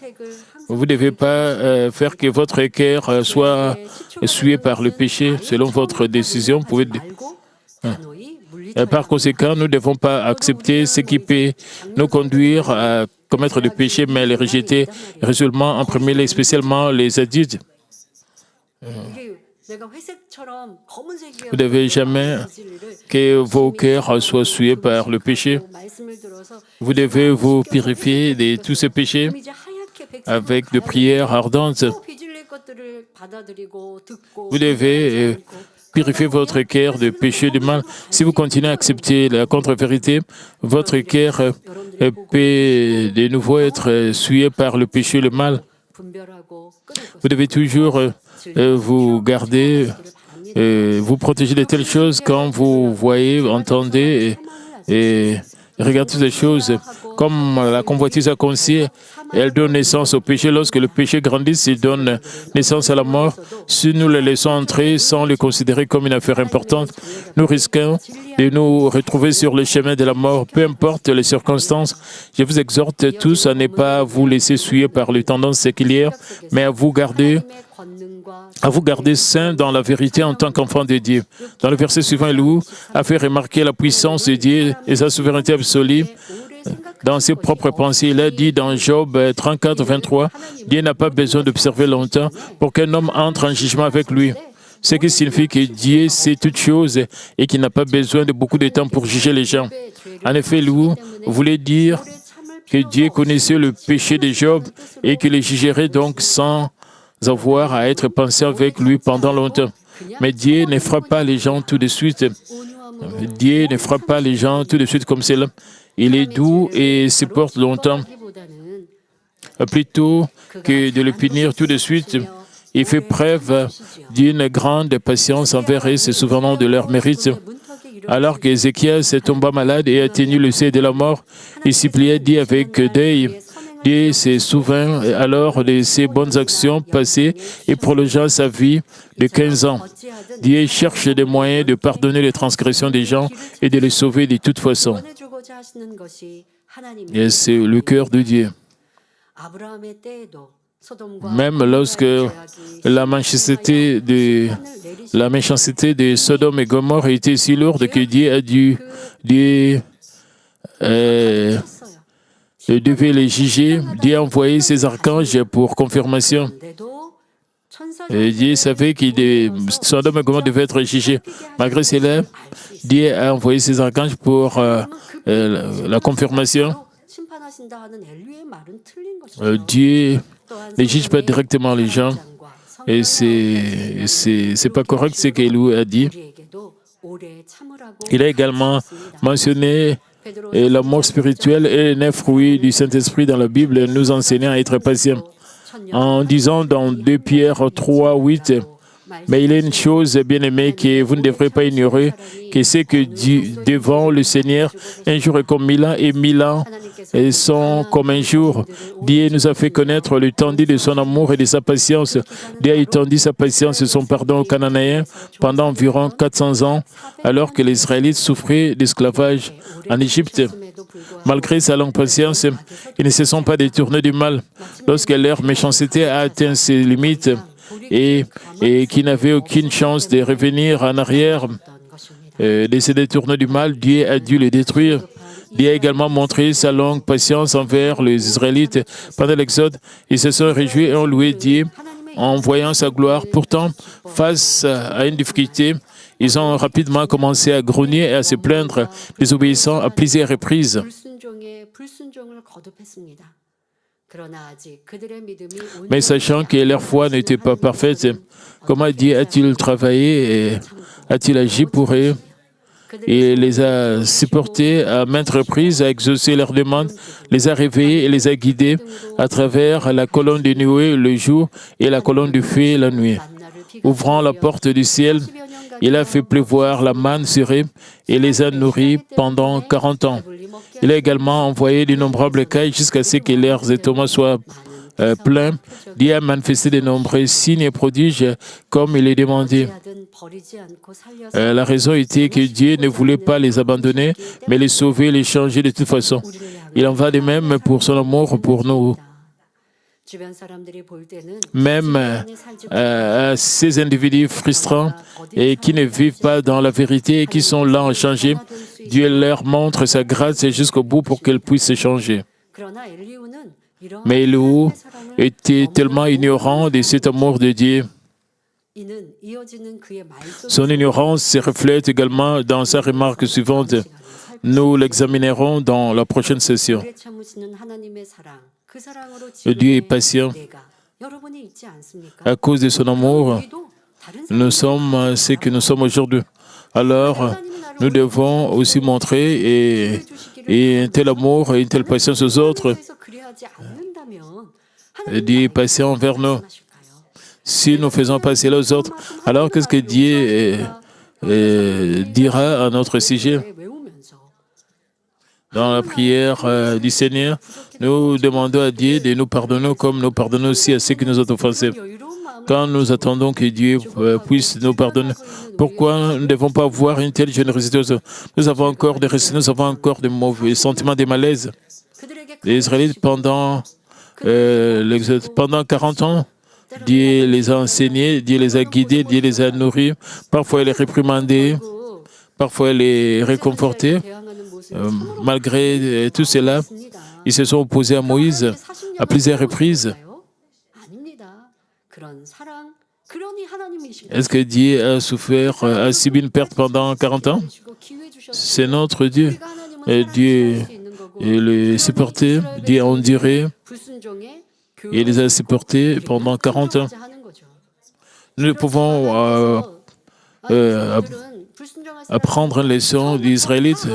Vous ne devez pas faire que votre cœur soit souillé par le péché selon votre décision. Par conséquent, nous ne devons pas accepter ce qui peut nous conduire à commettre des péchés, mais les rejeter résolument, en premier lieu, spécialement les adultes. Vous ne devez jamais que vos cœurs soient souillés par le péché. Vous devez vous purifier de tous ces péchés avec de prières ardentes. Vous devez purifier votre cœur de péché du mal. Si vous continuez à accepter la contre-vérité, votre cœur peut de nouveau être souillé par le péché, le mal. Vous devez toujours vous garder, vous protéger de telles choses quand vous voyez, entendez et regardez toutes ces choses. Comme la convoitise inconsciente, elle donne naissance au péché. Lorsque le péché grandit, il donne naissance à la mort. Si nous le laissons entrer sans le considérer comme une affaire importante, nous risquons de nous retrouver sur le chemin de la mort, peu importe les circonstances. Je vous exhorte tous à ne pas vous laisser souiller par les tendances séculières, mais à vous garder saint dans la vérité en tant qu'enfant de Dieu. Dans le verset suivant, Élie a fait remarquer la puissance de Dieu et sa souveraineté absolue. Dans ses propres pensées, il a dit dans Job 34, 23, « Dieu n'a pas besoin d'observer longtemps pour qu'un homme entre en jugement avec lui. » Ce qui signifie que Dieu sait toutes choses et qu'il n'a pas besoin de beaucoup de temps pour juger les gens. En effet, Élie voulait dire que Dieu connaissait le péché de Job et qu'il le jugerait donc sans avoir à être patient avec lui pendant longtemps. Mais Dieu ne frappe pas les gens tout de suite. Dieu ne frappe pas les gens tout de suite comme cela. Il est doux et supporte longtemps. Plutôt que de le punir tout de suite, il fait preuve d'une grande patience envers eux, se souvenant de leur mérite. Alors qu'Ézéchias tomba malade et atteignit le seuil de la mort, il suppliait Dieu avec deuil. Dieu se souvint alors de ses bonnes actions passées et prolongea sa vie de 15 ans. Dieu cherche des moyens de pardonner les transgressions des gens et de les sauver de toute façon. Et c'est le cœur de Dieu. Même lorsque la méchanceté de Sodome et Gomorrhe était si lourde que Dieu a dû devait les juger, Dieu a envoyé ses archanges pour confirmation. Et Dieu savait que Sodome et Gomorrhe devaient être jugés. Malgré cela, Dieu a envoyé ses archanges pour la confirmation. Dieu ne juge pas directement les gens. Et c'est pas correct ce qu'Élie a dit. Il a également mentionné l'amour spirituel et les 9 fruits du Saint-Esprit dans la Bible, nous enseignant à être patients. En disant dans 2 Pierre 3, 8, « Mais il est une chose, bien-aimée, que vous ne devrez pas ignorer, que c'est que devant le Seigneur, un jour est comme 1000 ans et 1000 ans sont comme un jour. Dieu nous a fait connaître l'étendue de son amour et de sa patience. Dieu a étendu sa patience et son pardon aux Cananéens pendant environ 400 ans, alors que les Israélites souffraient d'esclavage en Égypte. Malgré sa longue patience, ils ne se sont pas détournés du mal. Lorsque leur méchanceté a atteint ses limites et qu'ils n'avaient aucune chance de revenir en arrière, de se détourner du mal, Dieu a dû les détruire. Dieu a également montré sa longue patience envers les Israélites. Pendant l'Exode, ils se sont réjouis et ont loué Dieu en voyant sa gloire. Pourtant, face à une difficulté, ils ont rapidement commencé à grogner et à se plaindre, désobéissant à plusieurs reprises. Mais sachant que leur foi n'était pas parfaite, comment Dieu a-t-il travaillé et a-t-il agi pour eux? Il les a supportés à maintes reprises, a exaucé leurs demandes, les a réveillés et les a guidés à travers la colonne de nuée le jour et la colonne de feu la nuit. Ouvrant la porte du ciel, il a fait pleuvoir la manne sur eux et les a nourris pendant 40 ans. Il a également envoyé d'innombrables écailles jusqu'à ce que leurs étomacs soient pleins. Dieu a manifesté de nombreux signes et prodiges comme il est demandé. La raison était que Dieu ne voulait pas les abandonner, mais les sauver, les changer de toute façon. Il en va de même pour son amour pour nous. Même ces individus frustrants et qui ne vivent pas dans la vérité et qui sont là à changer, Dieu leur montre sa grâce jusqu'au bout pour qu'ils puissent changer. Mais Élihu était tellement ignorant de cet amour de Dieu. Son ignorance se reflète également dans sa remarque suivante. Nous l'examinerons dans la prochaine session. Dieu est patient. À cause de son amour, nous sommes ce que nous sommes aujourd'hui. Alors, nous devons aussi montrer un tel amour et une telle patience aux autres. Dieu est patient envers nous. Si nous faisons passer aux autres, alors qu'est-ce que Dieu dira à notre sujet? Dans la prière du Seigneur, nous demandons à Dieu de nous pardonner comme nous pardonnons aussi à ceux qui nous ont offensés. Quand nous attendons que Dieu puisse nous pardonner, pourquoi nous ne devons pas avoir une telle générosité? Nous avons encore des récits, nous avons encore des mauvais sentiments, des malaises. Les Israélites, pendant 40 ans, Dieu les a enseignés, Dieu les a guidés, Dieu les a nourris. Parfois, il les réprimandait, parfois, il les réconfortait. Malgré tout cela, ils se sont opposés à Moïse à plusieurs reprises. Est-ce que Dieu a souffert, a subi une perte pendant 40 ans? C'est notre Dieu. Et Dieu les supportait, Dieu a enduré, et les a supportés pendant 40 ans. Nous pouvons apprendre une leçon des Israélites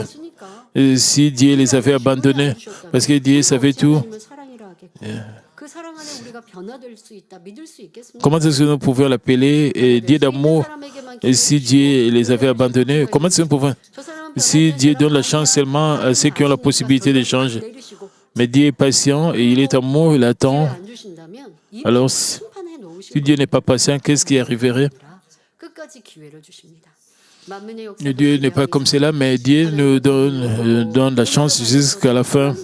si Dieu les avait abandonnés, parce que Dieu savait tout. Comment est-ce que nous pouvons l'appeler Dieu d'amour? Et si Dieu les avait abandonnés, comment est-ce que nous pouvons? Si Dieu donne la chance seulement à ceux qui ont la possibilité de changer. Mais Dieu est patient et il est amour, il attend. Alors, si Dieu n'est pas patient, qu'est-ce qui arriverait? Dieu n'est pas comme cela, mais Dieu nous donne la chance jusqu'à la fin.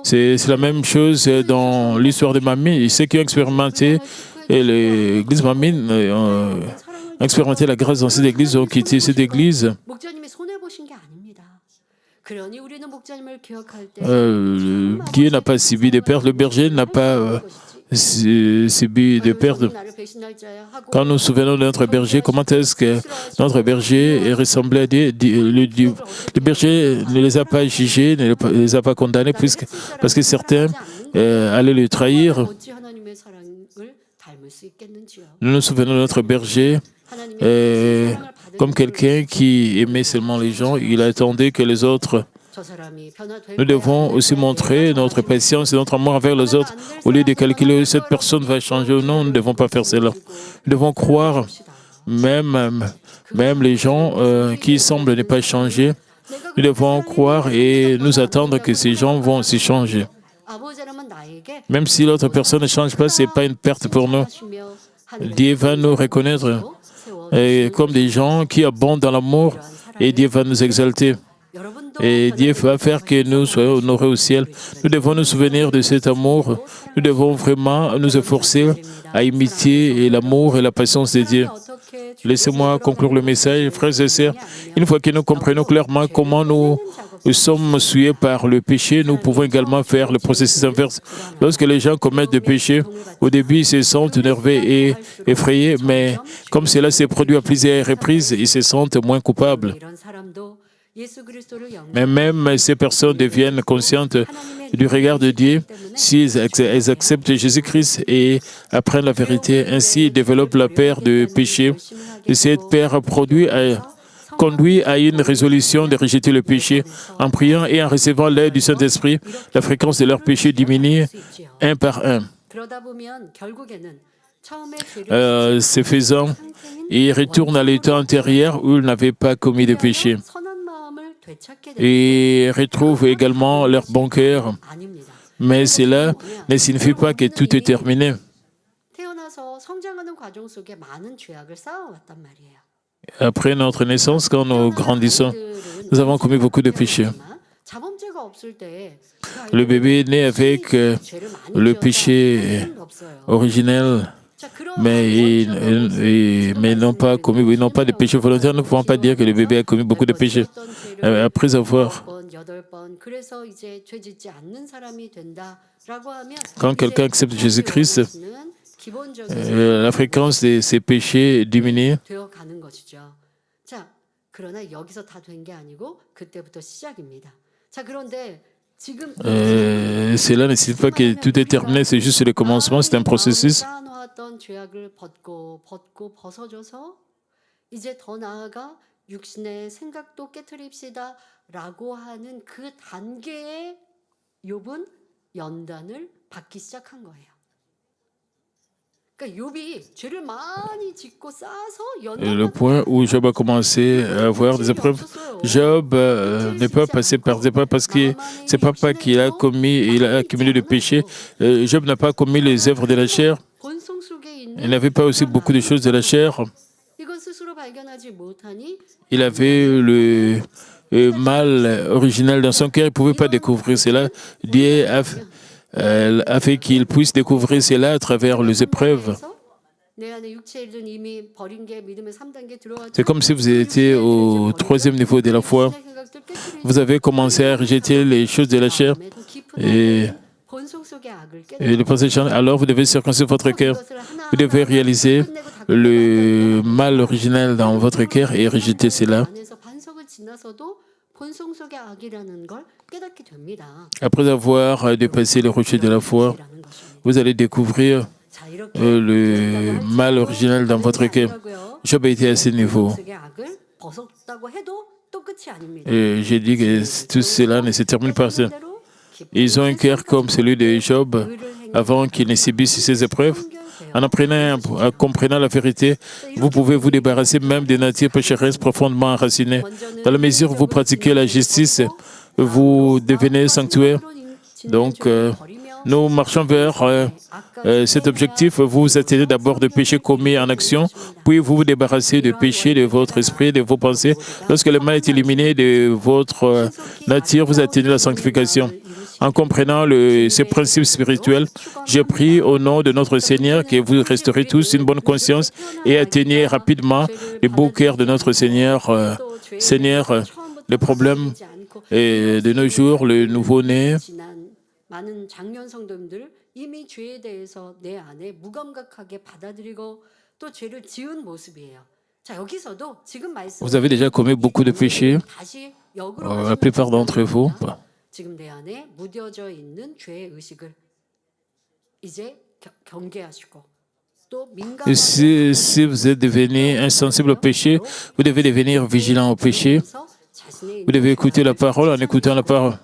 C'est la même chose dans l'histoire de Mamie. Ceux qui ont expérimenté l'église Mamie ont expérimenté la grâce dans cette église, ont quitté cette église. Dieu n'a pas subi de pertes, le berger n'a pas subi de pertes. Quand nous nous souvenons de notre berger, comment est-ce que notre berger est ressemblé à Dieu? Le berger ne les a pas jugés, ne les a pas condamnés, parce que certains allaient le trahir. Nous nous souvenons de notre berger comme quelqu'un qui aimait seulement les gens. Il attendait que les autres... Nous devons aussi montrer notre patience et notre amour envers les autres. Au lieu de calculer si cette personne va changer ou non, nous ne devons pas faire cela. Nous devons croire, même les gens qui semblent ne pas changer, nous devons croire et nous attendre que ces gens vont aussi changer. Même si l'autre personne ne change pas, ce n'est pas une perte pour nous. Dieu va nous reconnaître comme des gens qui abondent dans l'amour et Dieu va nous exalter. Et Dieu va faire que nous soyons honorés au ciel. Nous devons nous souvenir de cet amour. Nous devons vraiment nous efforcer à imiter l'amour et la patience de Dieu. Laissez-moi conclure le message, frères et sœurs. Une fois que nous comprenons clairement comment nous sommes souillés par le péché, nous pouvons également faire le processus inverse. Lorsque les gens commettent des péchés, au début, ils se sentent énervés et effrayés, mais comme cela s'est produit à plusieurs reprises, ils se sentent moins coupables. Mais même ces personnes deviennent conscientes du regard de Dieu si elles acceptent Jésus-Christ et apprennent la vérité. Ainsi, ils développent la peur de péché. Et cette peur conduit à une résolution de rejeter le péché. En priant et en recevant l'aide du Saint-Esprit, la fréquence de leurs péchés diminue un par un. Ce faisant, ils retournent à l'état antérieur où ils n'avaient pas commis de péché. Et retrouvent également leur bon cœur. Mais cela ne signifie pas que tout est terminé. Après notre naissance, quand nous grandissons, nous avons commis beaucoup de péchés. Le bébé est né avec le péché originel, mais mais n'ont pas commis, ils n'ont pas de péché volontaire. Nous ne pouvons pas dire que le bébé a commis beaucoup de péchés. Après avoir, quand quelqu'un accepte Jésus-Christ, la fréquence de ses péchés diminue. Cela ne signifie pas que tout est terminé, c'est juste le commencement, c'est un processus. Le point où Job a commencé à avoir des épreuves, Job n'est pas passé par des épreuves parce que c'est pas qu'il a commis, il a accumulé de péchés. Job n'a pas commis les œuvres de la chair. Il n'avait pas aussi beaucoup de choses de la chair. Il avait le mal original dans son cœur, il ne pouvait pas découvrir cela. Dieu a fait qu'il puisse découvrir cela à travers les épreuves. C'est comme si vous étiez au 3e niveau de la foi. Vous avez commencé à rejeter les choses de la chair et le passé change. Alors vous devez circoncire votre cœur. Vous devez réaliser le mal original dans votre cœur et rejeter cela. Après avoir dépassé le rocher de la foi, vous allez découvrir le mal original dans votre cœur. Job a été à ce niveau. Et j'ai dit que tout cela ne se termine pas. Ils ont un cœur comme celui de Job avant qu'il ne subisse ces épreuves. En comprenant la vérité, vous pouvez vous débarrasser même des natures pécheresses profondément enracinées. Dans la mesure où vous pratiquez la justice, vous devenez sanctuaire. Donc, nous marchons vers cet objectif. Vous vous atteignez d'abord de péchés commis en action, puis vous vous débarrassez de péchés de votre esprit, de vos pensées. Lorsque le mal est éliminé de votre nature, vous atteignez la sanctification. En comprenant ces principes spirituels, je prie au nom de notre Seigneur que vous resterez tous une bonne conscience et atteignez rapidement le beau cœur de notre Seigneur. Seigneur, le problème est de nos jours, le nouveau-né, vous avez déjà commis beaucoup de péchés, la plupart d'entre vous. Et si vous êtes devenu insensible au péché, vous devez devenir vigilant au péché. Vous devez écouter la parole en écoutant la parole.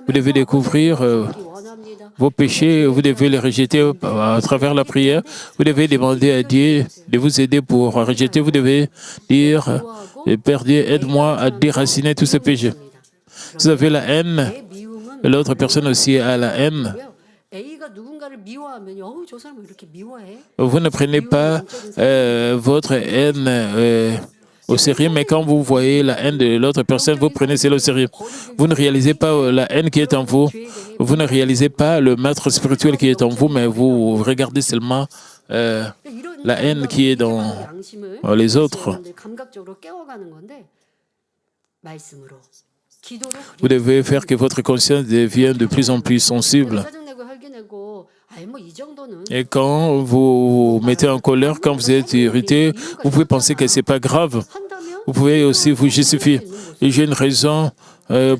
Vous devez découvrir vos péchés, vous devez les rejeter à travers la prière. Vous devez demander à Dieu de vous aider pour rejeter. Vous devez dire, Père Dieu, aide-moi à déraciner tous ces péchés. Vous avez la haine, l'autre personne aussi a la haine. Vous ne prenez pas votre haine au sérieux, mais quand vous voyez la haine de l'autre personne, vous prenez cela au sérieux. Vous ne réalisez pas la haine qui est en vous. Vous ne réalisez pas le maître spirituel qui est en vous, mais vous regardez seulement la haine qui est dans les autres. Vous devez faire que votre conscience devienne de plus en plus sensible. Et quand vous mettez en colère, quand vous êtes irrité, vous pouvez penser que ce n'est pas grave. Vous pouvez aussi vous justifier. Et j'ai une raison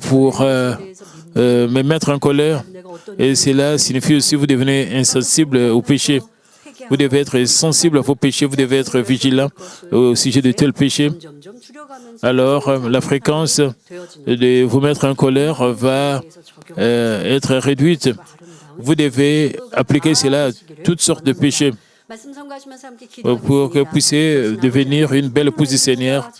pour me mettre en colère. Et cela signifie aussi que vous devenez insensible au péché. Vous devez être sensible à vos péchés, vous devez être vigilant au sujet de tel péché. Alors, la fréquence de vous mettre en colère va être réduite. Vous devez appliquer cela à toutes sortes de péchés pour que vous puissiez devenir une belle épouse du Seigneur.